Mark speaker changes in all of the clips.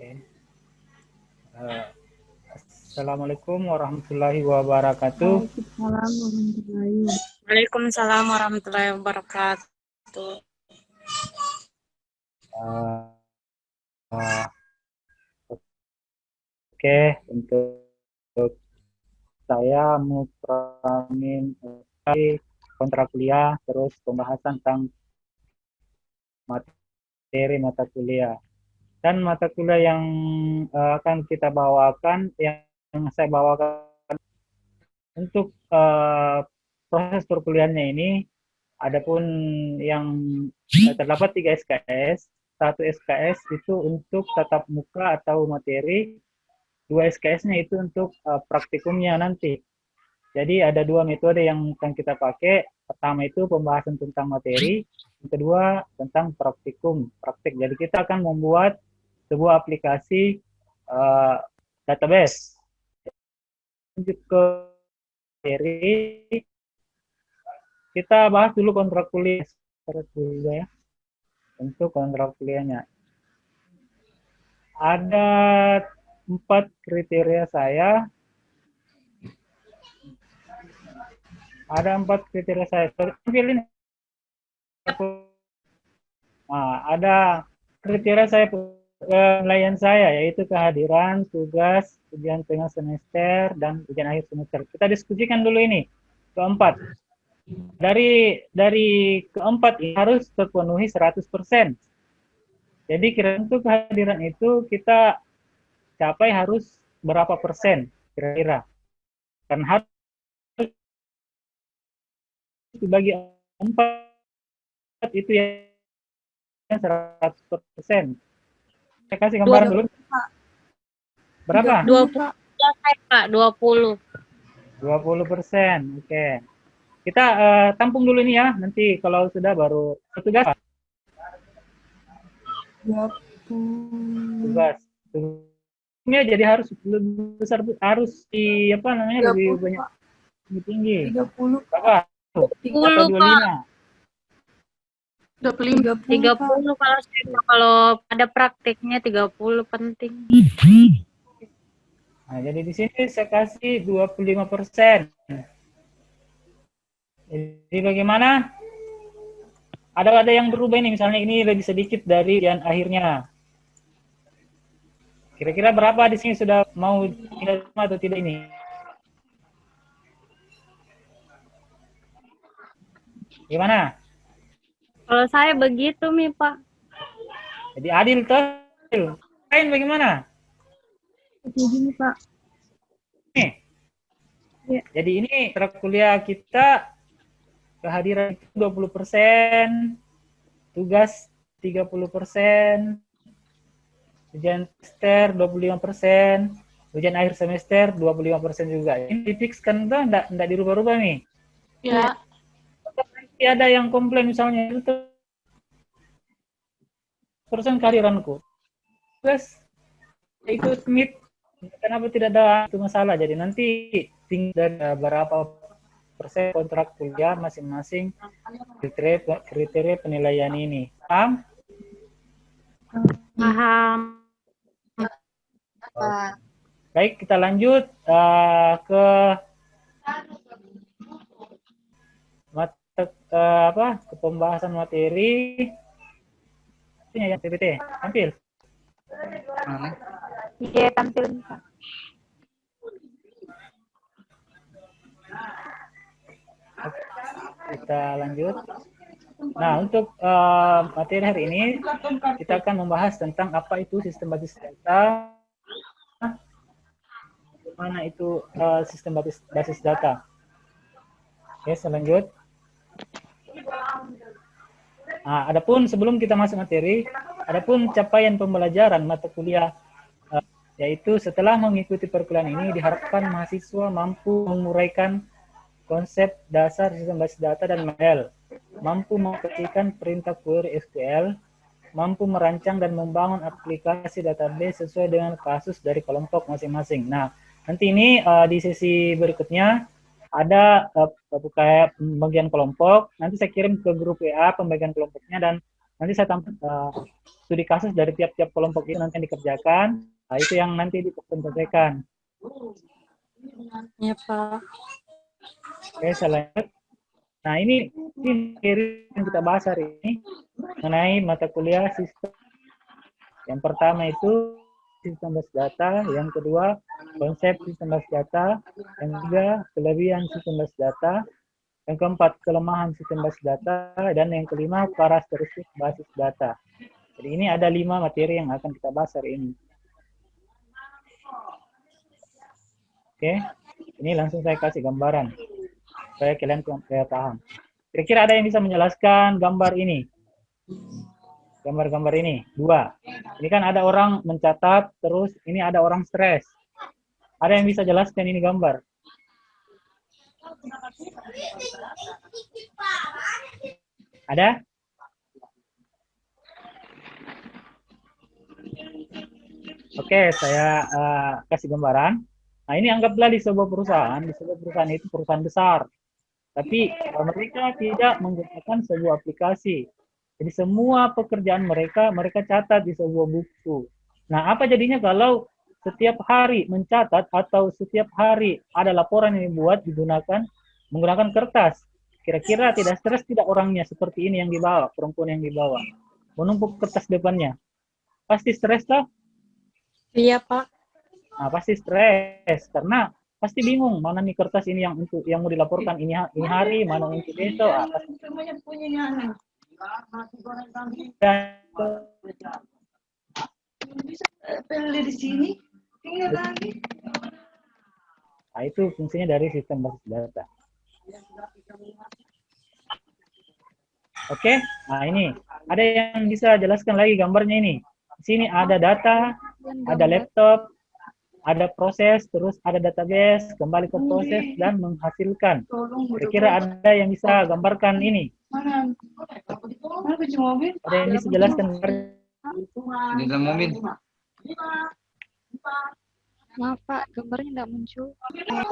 Speaker 1: Uh, Assalamualaikum warahmatullahi wabarakatuh.
Speaker 2: Waalaikumsalam warahmatullahi wabarakatuh.
Speaker 1: Uh, uh, Oke, untuk saya Mukramin kontrak kuliah, terus pembahasan tentang materi mata kuliah. Dan mata kuliah yang akan kita bawakan, yang saya bawakan untuk proses perkuliahannya ini, adapun yang terdapat 3 SKS, satu SKS itu untuk tatap muka atau materi, 2 SKS-nya itu untuk praktikumnya nanti. Jadi ada 2 metode yang akan kita pakai. Pertama itu pembahasan tentang materi, yang kedua tentang praktik. Jadi kita akan membuat sebuah aplikasi uh, database. Lanjut ke materi, kita bahas dulu kontrak kuliah ya. Untuk kontrak kuliahnya. Ada 4 kriteria saya. Pilih. Nah, ada kriteria saya penilaian saya, yaitu kehadiran, tugas, ujian tengah semester, dan ujian akhir semester. Kita diskusikan dulu ini, keempat. Dari keempat ini harus terpenuhi 100%. Jadi kira untuk kehadiran itu kita capai harus berapa persen kira-kira. Kan harus dibagi 4 itu yang 100%. Saya kasih gambaran dulu. Berapa?
Speaker 2: 20, Pak, 20.
Speaker 1: 20%. Oke. Kita tampung dulu ini ya. Nanti kalau sudah baru tugas. Tugas. Tugasnya jadi harus lebih besar, harus di apa namanya, lebih banyak, lebih tinggi.
Speaker 3: 30.
Speaker 1: Berapa?
Speaker 2: 30, Pak. 30 kalau ada praktiknya 30 penting.
Speaker 1: Nah, jadi di sini saya kasih 25%. Jadi bagaimana? Ada yang berubah ini, misalnya ini lebih sedikit dari yang akhirnya. Kira-kira berapa di sini sudah mau tidak atau tidak ini? Gimana?
Speaker 2: Kalau saya begitu, Mi, Pak.
Speaker 1: Jadi adil tuh. Lain bagaimana?
Speaker 3: Begini, Pak.
Speaker 1: Nih. Ya. Jadi ini kuliah kita kehadiran 20%, tugas 30%, ujian semester 25%, ujian akhir semester 25% juga. Ini difikskan tuh, enggak dirubah-rubah nih.
Speaker 3: Ya.
Speaker 1: Nanti ada yang komplain misalnya itu persen kehadiranku. Terus ikut meet, kenapa tidak ada itu masalah. Jadi nanti tinggal berapa persen kontrak kuliah masing-masing kriteria penilaian ini. Paham?
Speaker 2: Paham.
Speaker 1: Baik, kita lanjut ke ke pembahasan materi. Ini yang PPT, tampil.
Speaker 3: Iya, tampil.
Speaker 1: Kita lanjut. Nah, untuk materi hari ini kita akan membahas tentang apa itu sistem basis data, mana itu sistem basis data. Oke, selanjut. Nah, adapun sebelum kita masuk materi, adapun capaian pembelajaran mata kuliah yaitu setelah mengikuti perkuliahan ini diharapkan mahasiswa mampu menguraikan konsep dasar sistem basis data dan model, mampu mengetikkan perintah query SQL, mampu merancang dan membangun aplikasi database sesuai dengan kasus dari kelompok masing-masing. Nah, nanti ini di sesi berikutnya ada kayak pembagian kelompok. Nanti saya kirim ke grup WA pembagian kelompoknya, dan Nanti saya tampilkan studi kasus dari tiap-tiap kelompok itu nanti yang dikerjakan. Nah, itu yang nanti dipresentasikan.
Speaker 2: Ya, Pak.
Speaker 1: Oke, saya lanjut. Nah, ini materi yang kita bahas hari ini mengenai mata kuliah sistem. Yang pertama itu sistem basis data, yang kedua konsep sistem basis data, yang ketiga kelebihan sistem basis data, yang keempat kelemahan sistem basis data, dan yang kelima karakteristik basis data. Jadi ini ada 5 materi yang akan kita bahas hari ini. Oke, ini langsung saya kasih gambaran supaya kalian paham. Kira-kira ada yang bisa menjelaskan gambar ini? Gambar-gambar ini, 2. Ini kan ada orang mencatat, terus ini ada orang stres. Ada yang bisa jelaskan ini gambar? Ada? Oke, saya kasih gambaran. Nah, ini anggaplah di sebuah perusahaan. Di sebuah perusahaan itu perusahaan besar. Tapi mereka tidak menggunakan sebuah aplikasi. Jadi semua pekerjaan mereka catat di sebuah buku. Nah, apa jadinya kalau setiap hari mencatat atau setiap hari ada laporan yang dibuat menggunakan kertas? Kira-kira tidak stres tidak orangnya seperti ini yang dibawa, perempuan yang dibawa. Menumpuk kertas depannya. Pasti stres toh?
Speaker 2: Iya, Pak.
Speaker 1: Nah, pasti stres karena pasti bingung mana nih kertas ini yang mau dilaporkan ini hari, mana untuk besok. Nah, itu fungsinya dari sistem basis data. Oke, nah ini ada yang bisa jelaskan lagi gambarnya ini. Di sini ada data, ada laptop, ada proses, terus ada database, kembali ke proses dan menghasilkan. Kira-kira ada yang bisa gambarkan ini? Ada yang bisa jelaskan
Speaker 4: Di dalam mobil.
Speaker 3: Maaf Pak, gambarnya nggak muncul.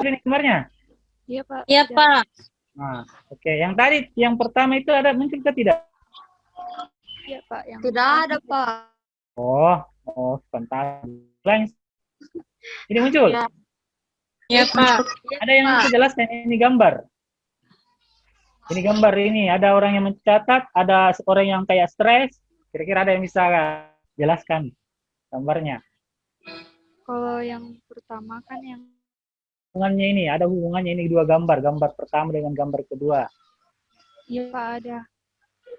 Speaker 1: ini gambarnya?
Speaker 3: Iya Pak.
Speaker 2: Iya,
Speaker 3: Tidak.
Speaker 2: Pak.
Speaker 1: Nah, oke. Yang tadi, yang pertama itu ada muncul ke tidak?
Speaker 3: Iya Pak. Yang
Speaker 2: Tidak ada, Pak.
Speaker 1: Oh, fantastis. Ini muncul?
Speaker 2: Ya. Iya, Pak.
Speaker 1: Ada yang bisa jelaskan ini gambar? Ini gambar ini, ada orang yang mencatat, ada orang yang kayak stres. Kira-kira ada yang bisa jelaskan gambarnya?
Speaker 3: Kalau yang pertama kan yang
Speaker 1: Hubungannya ini, ada hubungannya ini dua gambar. Gambar pertama dengan gambar kedua.
Speaker 3: iya Pak ada.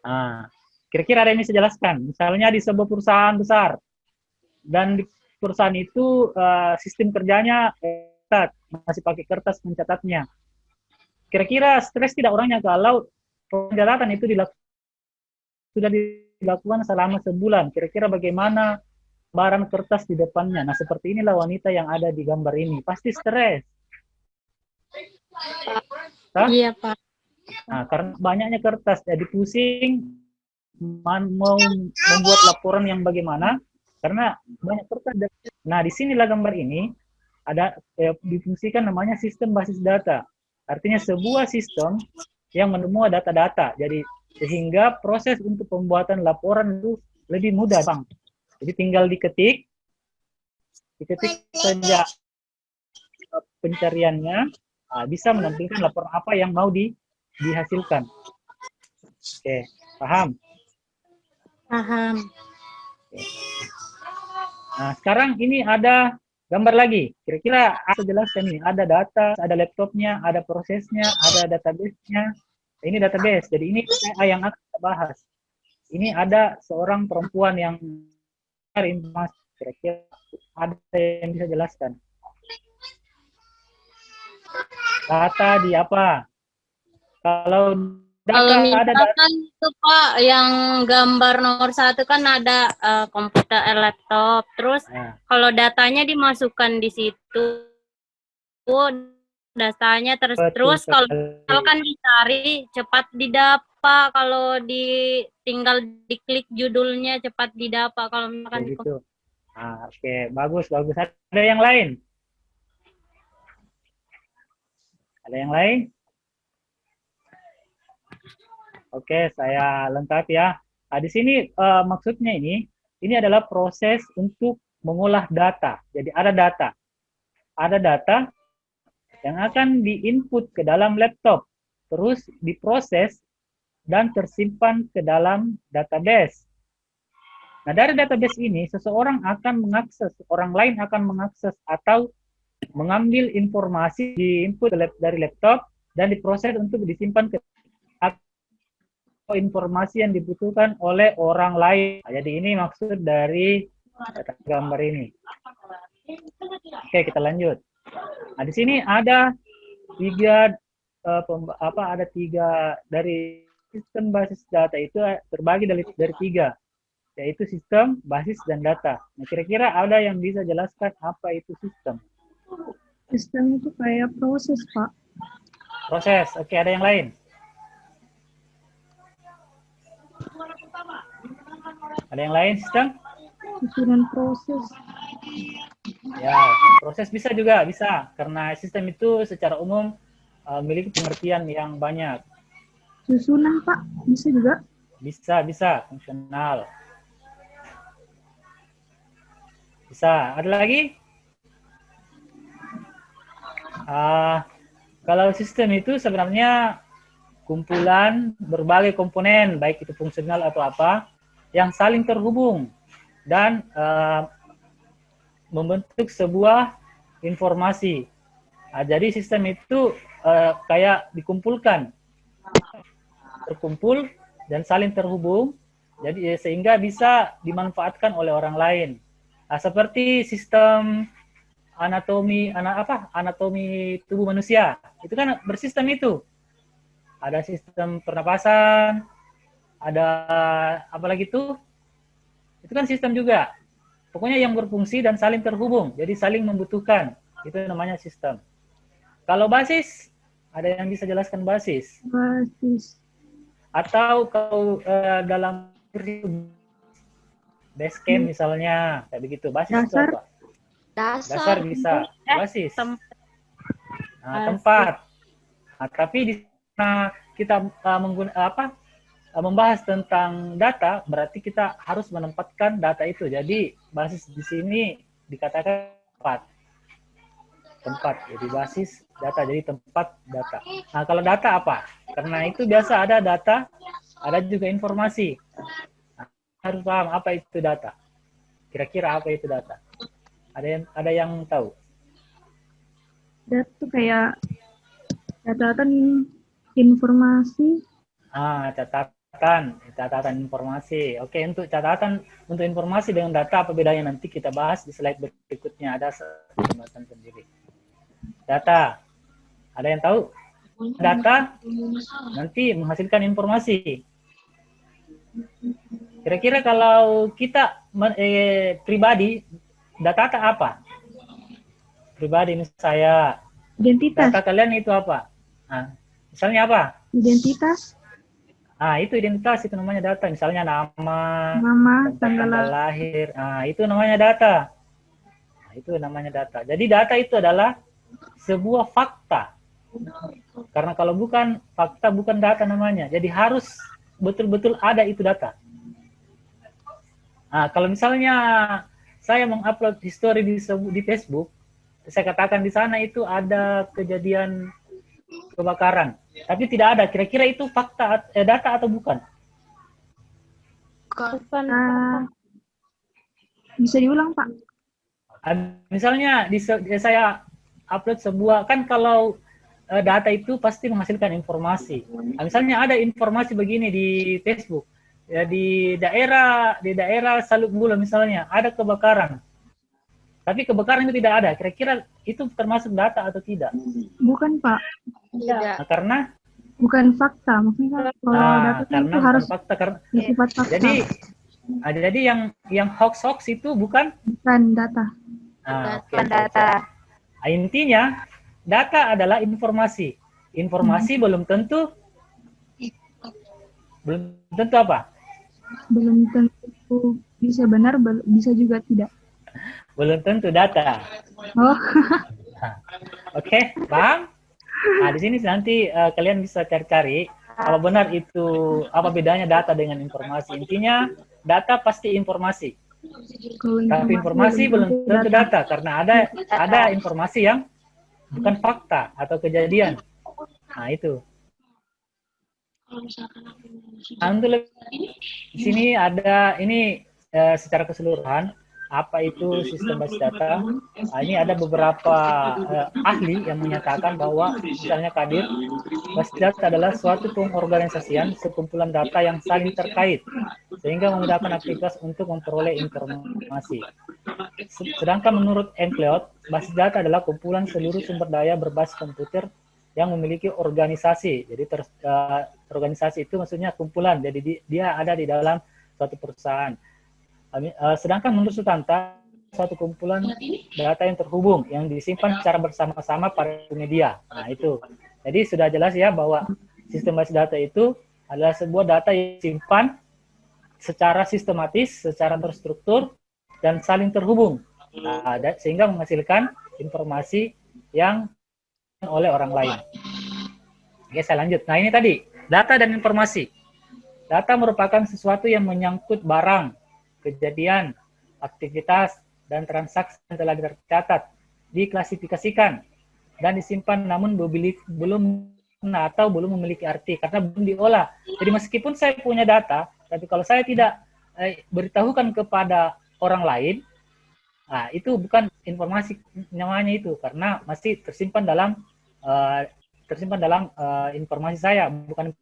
Speaker 1: Nah, kira-kira ada yang bisa jelaskan? Misalnya di sebuah perusahaan besar, dan di perusahaan itu sistem kerjanya masih pakai kertas mencatatnya. Kira-kira stres tidak orangnya kalau pencatatan itu sudah dilakukan selama sebulan? Kira-kira bagaimana barang kertas di depannya? Nah, seperti inilah wanita yang ada di gambar ini. Pasti stres.
Speaker 2: Iya, Pak.
Speaker 1: Nah, karena banyaknya kertas, jadi pusing mau membuat laporan yang bagaimana, karena banyak kertas. Nah, disinilah gambar ini ada difungsikan namanya sistem basis data. Artinya sebuah sistem yang menemui data-data. Jadi sehingga proses untuk pembuatan laporan itu lebih mudah, Bang. Jadi tinggal diketik saja pencariannya, bisa menampilkan laporan apa yang mau dihasilkan. Oke, paham?
Speaker 2: Paham.
Speaker 1: Nah, sekarang ini ada gambar lagi. Kira-kira aku jelaskan ini. Ada data, ada laptopnya, ada prosesnya, ada database-nya. Ini database. Jadi ini yang akan kita bahas. Ini ada seorang perempuan yang mencari informasi. Kira-kira ada yang bisa jelaskan? Data di apa? Kalau data ada data.
Speaker 2: Misalkan itu Pak, yang gambar nomor 1 kan ada komputer, laptop. Terus kalau datanya dimasukkan di situ, datanya terus kalau misalkan dicari cepat didapat, kalau tinggal diklik judulnya cepat didapat. Kalau misalkan
Speaker 1: gitu. Oke, bagus. Ada yang lain? Ada yang lain? Oke, saya lengkap ya. Nah, di sini maksudnya ini adalah proses untuk mengolah data. Jadi ada data yang akan diinput ke dalam laptop, terus diproses dan tersimpan ke dalam database. Nah, dari database ini seseorang akan mengakses, orang lain akan mengakses atau mengambil informasi diinput dari laptop dan diproses untuk disimpan ke informasi yang dibutuhkan oleh orang lain. Nah, jadi ini maksud dari gambar ini. Oke, kita lanjut. Nah, di sini ada tiga ada tiga dari sistem basis data itu terbagi dari tiga, yaitu sistem, basis, dan data. Nah, kira-kira ada yang bisa jelaskan apa itu sistem?
Speaker 3: Sistem itu kayak proses, Pak.
Speaker 1: Proses. Oke, ada yang lain? Ada yang lain sistem?
Speaker 3: Susunan proses.
Speaker 1: Ya, proses bisa juga, bisa. Karena sistem itu secara umum memiliki pengertian yang banyak.
Speaker 3: Susunan, Pak. Bisa juga.
Speaker 1: Bisa, fungsional. Bisa. Ada lagi? Kalau sistem itu sebenarnya kumpulan berbagai komponen, baik itu fungsional atau apa, yang saling terhubung dan membentuk sebuah informasi. Nah, jadi sistem itu kayak dikumpulkan, terkumpul dan saling terhubung, jadi sehingga bisa dimanfaatkan oleh orang lain. Nah, seperti sistem anatomi tubuh manusia, itu kan bersistem itu. Ada sistem pernapasan, ada apa lagi itu kan sistem juga. Pokoknya yang berfungsi dan saling terhubung, jadi saling membutuhkan, itu namanya sistem. Kalau basis, ada yang bisa jelaskan basis?
Speaker 3: Basis.
Speaker 1: Atau kalau dalam basecamp misalnya, kayak begitu. Basis itu
Speaker 3: Dasar.
Speaker 1: apa?
Speaker 2: Dasar
Speaker 1: bisa. Basis.
Speaker 2: Tempat.
Speaker 1: Nah, tapi di sana kita membahas tentang data, berarti kita harus menempatkan data itu. Jadi basis di sini dikatakan tempat. Jadi basis data, jadi tempat data. Nah, kalau data apa? Karena itu biasa ada data, ada juga informasi. Nah, harus paham apa itu data. Kira-kira apa itu data? Ada yang tahu?
Speaker 3: Data itu kayak catatan informasi.
Speaker 1: Catatan informasi. Oke, untuk informasi dengan data apa bedanya, nanti kita bahas di slide berikutnya, ada pembahasan sendiri. Data. Ada yang tahu? Data nanti menghasilkan informasi. Kira-kira kalau kita pribadi, data apa? Pribadi ini saya.
Speaker 3: Identitas.
Speaker 1: Data kalian itu apa? Nah, misalnya apa?
Speaker 3: Identitas.
Speaker 1: Itu identitas, itu namanya data. Misalnya nama,
Speaker 3: tanggal
Speaker 1: lahir. Itu namanya data. Itu namanya data. Jadi data itu adalah sebuah fakta. Karena kalau bukan fakta, bukan data namanya. Jadi harus betul-betul ada itu data. Kalau misalnya saya mengupload history di Facebook, saya katakan di sana itu ada kejadian kebakaran, tapi tidak ada. Kira-kira itu fakta data atau bukan?
Speaker 2: Bukan.
Speaker 3: Bisa diulang, Pak?
Speaker 1: Misalnya saya upload sebuah, kan kalau data itu pasti menghasilkan informasi. Misalnya ada informasi begini di Facebook, ya, di daerah Saluk Bula misalnya ada kebakaran, tapi kebakaran itu tidak ada. Kira-kira itu termasuk data atau tidak?
Speaker 3: Bukan, Pak.
Speaker 2: Tidak.
Speaker 1: Nah, karena
Speaker 3: bukan fakta, maksudnya kalau data itu harus
Speaker 1: fakta, karena
Speaker 3: bersifat fakta.
Speaker 1: Jadi yang hoax itu bukan
Speaker 3: data.
Speaker 1: Bukan data. Intinya data adalah informasi. Informasi belum tentu apa?
Speaker 3: Belum tentu bisa benar, bisa juga tidak.
Speaker 1: Belum tentu data.
Speaker 3: Oh.
Speaker 1: Oke, paham? Di sini nanti kalian bisa cari-cari apa benar itu, apa bedanya data dengan informasi. Intinya data pasti informasi,
Speaker 3: Kalau
Speaker 1: tapi informasi belum tentu data, karena ada informasi yang bukan fakta atau kejadian. Nah itu. Alhamdulillah di sini ada ini secara keseluruhan apa itu sistem basis data. Nah, ini ada beberapa ahli yang menyatakan bahwa misalnya Kadir, basis data adalah suatu pengorganisasian sekumpulan data yang saling terkait sehingga memudahkan aktivitas untuk memperoleh informasi. Sedangkan menurut McLeod, basis data adalah kumpulan seluruh sumber daya berbasis komputer yang memiliki organisasi. Jadi organisasi itu maksudnya kumpulan, jadi dia ada di dalam suatu perusahaan. Sedangkan menurut Sutanta, suatu kumpulan data yang terhubung, yang disimpan secara bersama-sama pada media. Nah itu, jadi sudah jelas ya bahwa sistem basis data itu adalah sebuah data yang disimpan secara sistematis, secara terstruktur, dan saling terhubung. Nah, sehingga menghasilkan informasi yang oleh orang lain. Oke, saya lanjut. Nah ini tadi, data dan informasi. Data merupakan sesuatu yang menyangkut barang, kejadian, aktivitas, dan transaksi yang telah tercatat, diklasifikasikan, dan disimpan namun belum memiliki arti karena belum diolah. Jadi meskipun saya punya data, tapi kalau saya tidak beritahukan kepada orang lain, nah itu bukan informasi namanya itu, karena masih tersimpan dalam informasi saya, bukan.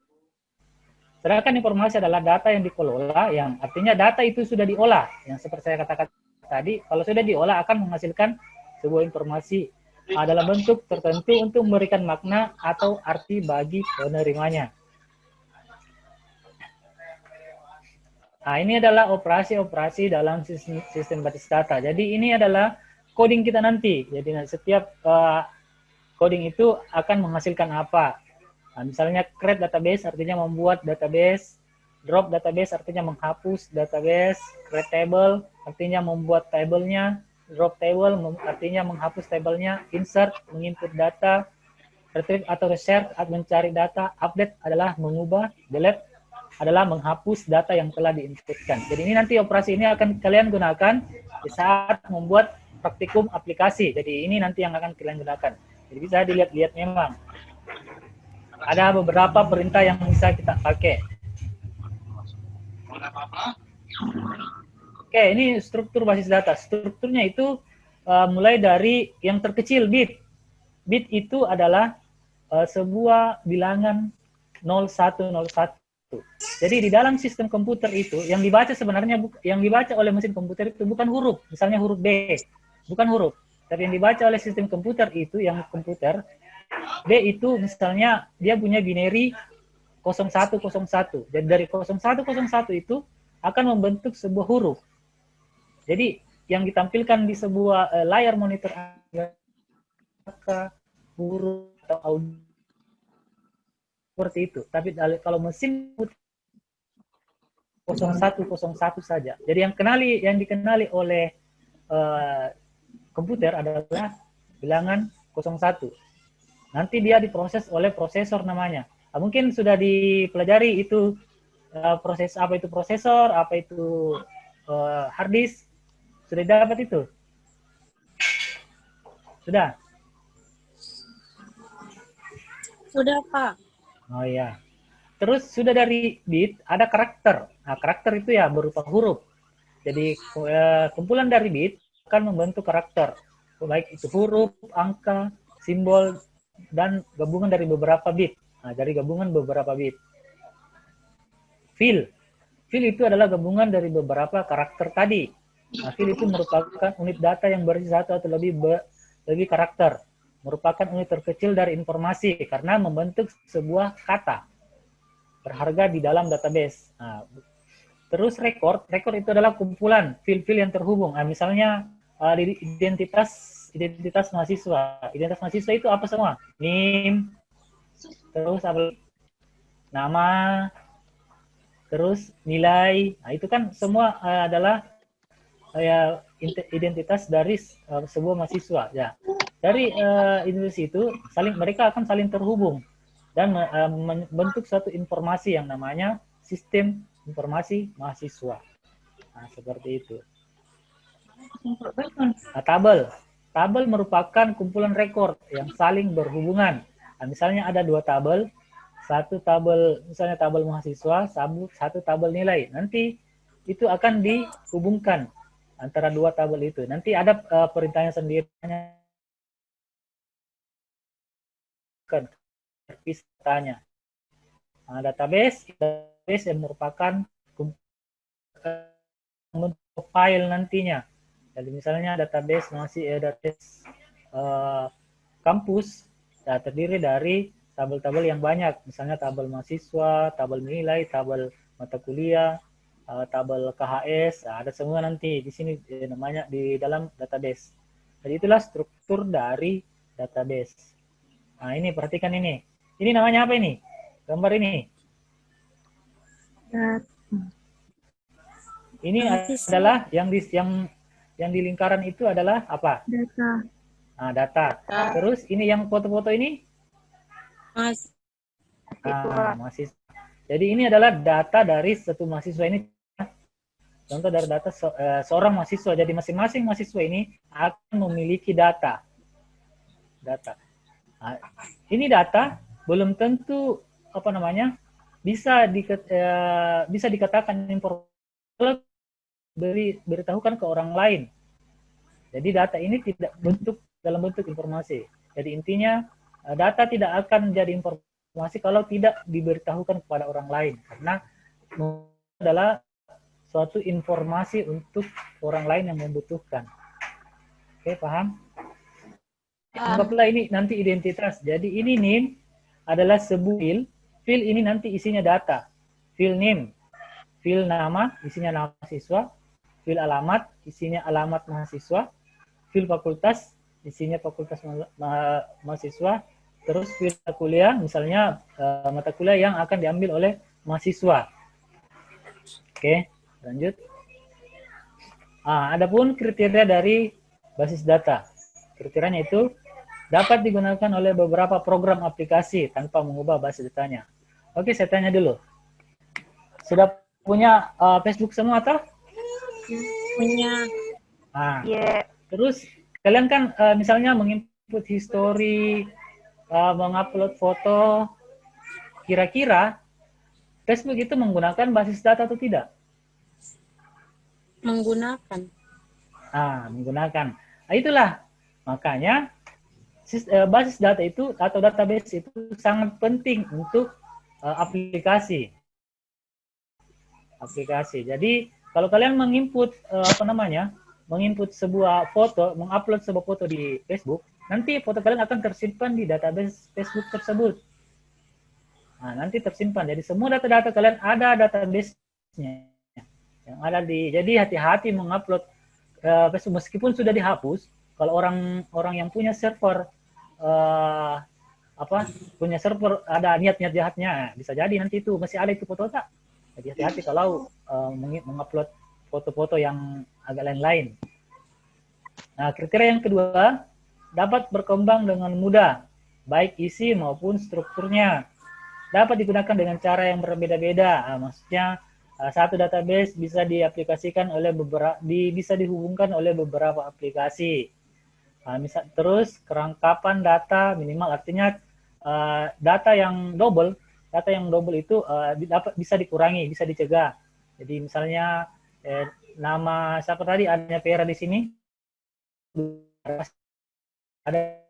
Speaker 1: Sedangkan informasi adalah data yang dikelola, yang artinya data itu sudah diolah. Yang seperti saya katakan tadi, kalau sudah diolah akan menghasilkan sebuah informasi dalam bentuk tertentu untuk memberikan makna atau arti bagi penerimanya. Nah, ini adalah operasi-operasi dalam sistem basis data. Jadi ini adalah coding kita nanti. Jadi setiap coding itu akan menghasilkan apa. Nah, misalnya create database artinya membuat database, drop database artinya menghapus database, create table artinya membuat tabelnya, drop table artinya menghapus tabelnya, insert menginput data, retrieve atau research mencari data, update adalah mengubah, delete adalah menghapus data yang telah diinputkan. Jadi ini nanti operasi ini akan kalian gunakan di saat membuat praktikum aplikasi. Jadi ini nanti yang akan kalian gunakan. Jadi bisa dilihat-lihat memang. Ada beberapa perintah yang bisa kita pakai. Oke, ini struktur basis data. Strukturnya itu mulai dari yang terkecil, bit. Bit itu adalah sebuah bilangan 0101. Jadi di dalam sistem komputer itu yang dibaca sebenarnya yang dibaca oleh mesin komputer itu bukan huruf, misalnya huruf B, bukan huruf. Tapi yang dibaca oleh sistem komputer itu yang komputer B itu misalnya dia punya binary 0101. Dan dari 0101 itu akan membentuk sebuah huruf. Jadi yang ditampilkan di sebuah layar monitor huruf atau audio seperti itu. Tapi kalau mesin 0101 saja. Jadi yang dikenali oleh komputer adalah bilangan 01. Nanti dia diproses oleh prosesor namanya. Nah, mungkin sudah dipelajari itu proses apa itu prosesor, apa itu hard disk. Sudah dapat itu? Sudah?
Speaker 2: Sudah, Pak.
Speaker 1: Oh iya. Terus sudah dari bit ada karakter. Nah, karakter itu ya berupa huruf. Jadi kumpulan dari bit akan membentuk karakter. Baik itu huruf, angka, simbol, dan gabungan dari beberapa bit. Nah, dari gabungan beberapa bit. Fill itu adalah gabungan dari beberapa karakter tadi. Nah, fill itu merupakan unit data yang berisi satu atau lebih karakter. Merupakan unit terkecil dari informasi karena membentuk sebuah kata berharga di dalam database. Nah, terus record itu adalah kumpulan fill-fill yang terhubung. Nah, misalnya identitas mahasiswa. Identitas mahasiswa itu apa semua? NIM, terus apa? Nama, terus nilai. Nah, itu kan semua adalah identitas dari sebuah mahasiswa. Ya. Dari identitas itu mereka akan saling terhubung dan membentuk suatu informasi yang namanya sistem informasi mahasiswa. Nah, seperti itu. Nah, tabel merupakan kumpulan rekor yang saling berhubungan. Nah, misalnya ada dua tabel, satu tabel misalnya tabel mahasiswa, satu tabel nilai. Nanti itu akan dihubungkan antara dua tabel itu. Nanti ada perintahnya sendiri, kan terpisahnya. Nah, database yang merupakan bentuk file nantinya. Jadi misalnya database kampus terdiri dari tabel-tabel yang banyak, misalnya tabel mahasiswa, tabel nilai, tabel mata kuliah, tabel KHS, ada semua nanti di sini namanya di dalam database. Jadi itulah struktur dari database. Nah, ini perhatikan ini. Ini namanya apa ini? Gambar ini. Ini adalah yang di lingkaran itu adalah apa?
Speaker 3: Data.
Speaker 1: Nah, data. Terus ini yang foto-foto ini? Mahasiswa. Jadi ini adalah data dari satu mahasiswa ini. Contoh dari data seorang mahasiswa. Jadi masing-masing mahasiswa ini akan memiliki data. Nah, ini data belum tentu apa namanya bisa dikatakan informasi beritahukan ke orang lain. Jadi data ini tidak dalam bentuk informasi. Jadi intinya data tidak akan jadi informasi kalau tidak diberitahukan kepada orang lain, karena adalah suatu informasi untuk orang lain yang membutuhkan. Oke, paham? Anggaplah ini nanti identitas. Jadi ini name adalah sebuah file ini nanti isinya data. File name, file nama isinya nama mahasiswa, file alamat isinya alamat mahasiswa, file fakultas isinya fakultas mahasiswa, terus file kuliah misalnya mata kuliah yang akan diambil oleh mahasiswa. Oke, lanjut. Adapun kriteria dari basis data. Kriterianya itu dapat digunakan oleh beberapa program aplikasi tanpa mengubah basis datanya. Oke, saya tanya dulu. Sudah punya Facebook semua atau?
Speaker 2: Punya.
Speaker 1: Terus kalian kan misalnya menginput history, mengupload foto, kira-kira Facebook itu menggunakan basis data atau tidak?
Speaker 2: Menggunakan.
Speaker 1: Menggunakan. Nah, itulah makanya basis data itu atau database itu sangat penting untuk aplikasi. Jadi kalau kalian menginput menginput sebuah foto, mengupload sebuah foto di Facebook, nanti foto kalian akan tersimpan di database Facebook tersebut. Nah, nanti tersimpan. Jadi semua data-data kalian ada database-nya yang ada jadi hati-hati mengupload Facebook meskipun sudah dihapus. Kalau orang yang punya server punya server ada niat-niat jahatnya, bisa jadi nanti itu masih ada itu foto tak. Jadi hati-hati kalau mengupload foto-foto yang agak lain-lain. Nah, kriteria yang kedua, dapat berkembang dengan mudah, baik isi maupun strukturnya. Dapat digunakan dengan cara yang berbeda-beda. Maksudnya satu database bisa diaplikasikan oleh bisa dihubungkan oleh beberapa aplikasi. Terus kerangkapan data minimal, artinya data yang double itu bisa dikurangi, bisa dicegah. Jadi misalnya nama siapa tadi, adanya Vera di sini, ada.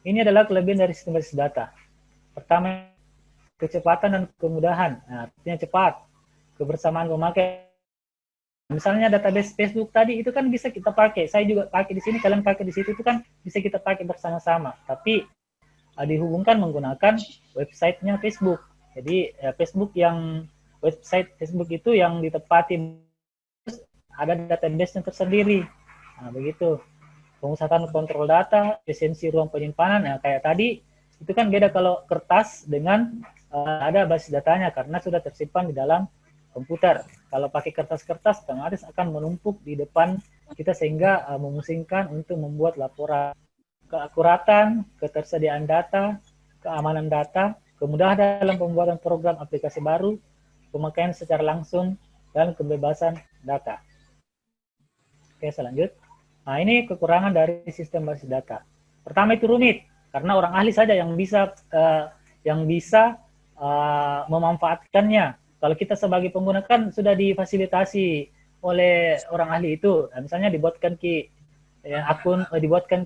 Speaker 1: Ini adalah kelebihan dari sistem basis data. Pertama, kecepatan dan kemudahan. Nah, artinya cepat. Kebersamaan pemakai. Misalnya database Facebook tadi itu kan bisa kita pakai. Saya juga pakai di sini, kalian pakai di situ, itu kan bisa kita pakai bersama-sama. Tapi dihubungkan menggunakan websitenya Facebook. Jadi website Facebook itu yang ditepati ada database-nya tersendiri. Nah, begitu. Pengusahaan kontrol data, esensi ruang penyimpanan. Nah, kayak tadi itu kan beda kalau kertas dengan ada basis datanya karena sudah tersimpan di dalam komputer. Kalau pakai kertas-kertas, otomatis akan menumpuk di depan kita sehingga memusingkan untuk membuat laporan. keakuratan, ketersediaan data, keamanan data, kemudahan dalam pembuatan program aplikasi baru, pemakaian secara langsung, dan kebebasan data. Oke, selanjut. Nah, ini kekurangan dari sistem basis data. Pertama itu rumit, karena orang ahli saja yang bisa memanfaatkannya. Kalau kita sebagai pengguna kan sudah difasilitasi oleh orang ahli itu. Nah, misalnya dibuatkan dibuatkan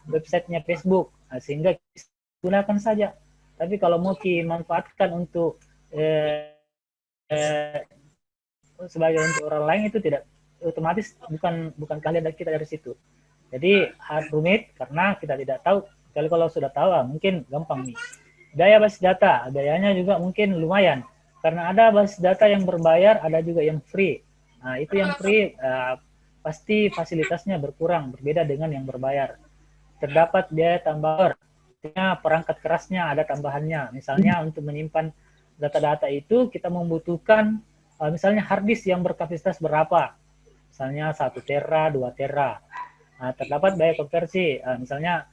Speaker 1: websitenya Facebook, nah, sehingga gunakan saja. Tapi kalau mau dimanfaatkan untuk sebagai untuk orang lain itu tidak otomatis bukan kalian dan kita dari situ. Jadi harus rumit karena kita tidak tahu. Kalau sudah tahu mungkin gampang nih. Biaya basis data, biayanya juga mungkin lumayan. Karena ada basis data yang berbayar, ada juga yang free. Nah, itu yang free pasti fasilitasnya berkurang, berbeda dengan yang berbayar. Terdapat biaya tambahan, perangkat kerasnya ada tambahannya. Misalnya untuk menyimpan data-data itu kita membutuhkan misalnya hard disk yang berkapasitas berapa. Misalnya 1 tera, 2 tera. Nah, terdapat biaya konversi. Misalnya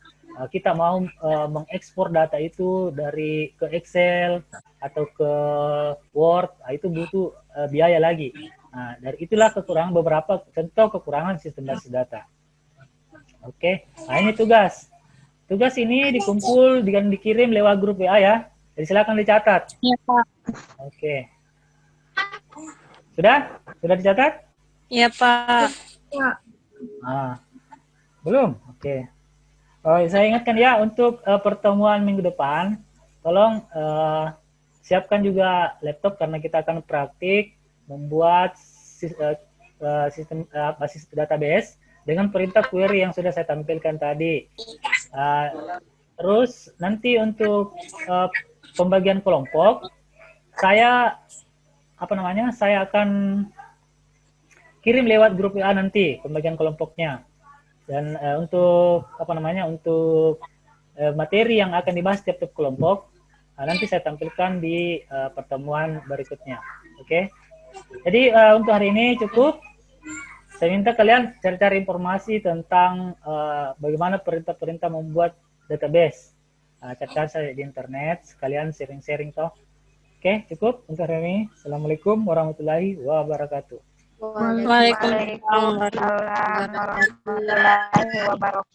Speaker 1: kita mau mengekspor data itu ke Excel atau ke Word, itu butuh biaya lagi. Nah, dari itulah beberapa contoh kekurangan sistem basis data. Oke, nah ini tugas. Tugas ini dikumpul dan dikirim lewat grup WA ya. Jadi silakan dicatat.
Speaker 2: Iya, Pak.
Speaker 1: Oke. Sudah? Sudah dicatat?
Speaker 2: Iya, Pak.
Speaker 3: Ya,
Speaker 1: Belum? Oke. Saya ingatkan ya untuk pertemuan minggu depan, tolong siapkan juga laptop karena kita akan praktik membuat sistem basis database dengan perintah query yang sudah saya tampilkan tadi. Terus nanti untuk pembagian kelompok, saya akan kirim lewat grup WA nanti pembagian kelompoknya. Dan untuk materi yang akan dibahas tiap kelompok nanti saya tampilkan di pertemuan berikutnya. Oke. Jadi untuk hari ini cukup. Saya minta kalian cari-cari informasi tentang bagaimana perintah-perintah membuat database. Cari-cari saja di internet, sekalian sharing-sharing toh. Oke, cukup untuk hari ini. Assalamualaikum warahmatullahi wabarakatuh.
Speaker 2: Waalaikumsalam warahmatullahi wabarakatuh.